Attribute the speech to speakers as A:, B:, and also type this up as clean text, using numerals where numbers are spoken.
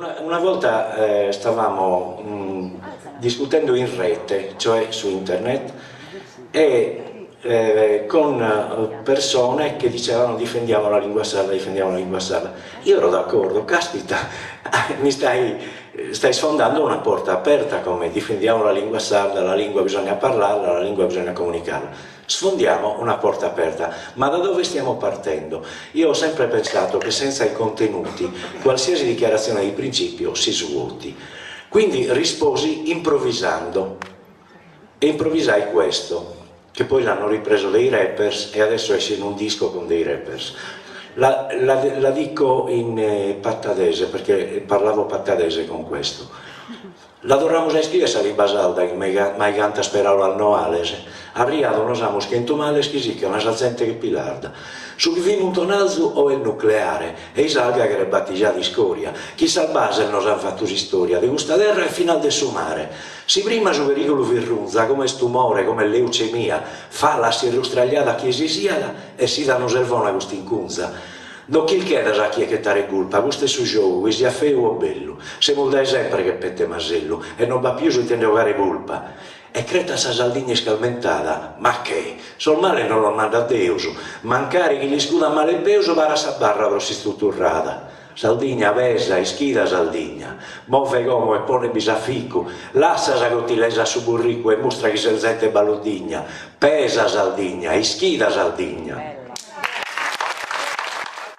A: Una volta stavamo discutendo in rete, cioè su internet, e con persone che dicevano difendiamo la lingua sarda, difendiamo la lingua sarda. Io ero d'accordo, caspita, mi stai sfondando una porta aperta, come difendiamo la lingua sarda, la lingua bisogna parlarla, la lingua bisogna comunicarla. Sfondiamo una porta aperta, ma da dove stiamo partendo? Io ho sempre pensato che senza i contenuti qualsiasi dichiarazione di principio si svuoti. Quindi risposi improvvisando, e improvvisai questo, che poi l'hanno ripreso dei rappers e adesso esce in un disco con dei rappers. La dico in pattadese, perché parlavo pattadese con questo. La doramos a escribir in basalda, mai canta speralo al noales. Arriado nos amos che intumales che si che una salzente che pilarda. Su chi un tonalzu o il nucleare, e isalga che rebattigia di scoria. Chi salbase nos han fatto storia, di questa terra e final del suo mare. Si prima su pericolo virrunza, come stumore, come leucemia, fa la si rustragliata che si sia e si danno servona quest'incunza. Non chi chiede a chi è che dare colpa, questo è il suo gioco, che sia feo o bello, se vuol dare sempre che pette masello e non va più su intendere colpa. E creta sa saldegna scalmentata, ma che? Sol male non lo manda a Deus, mancare che gli scuda male beuso para sa barra prostituturrata. Saldegna vesa e schida Saldegna, move come e pone bisaffico, lassa sa cottilesa su burrico e mostra che se sente ballodigna, pesa Saldegna e schida Saldegna.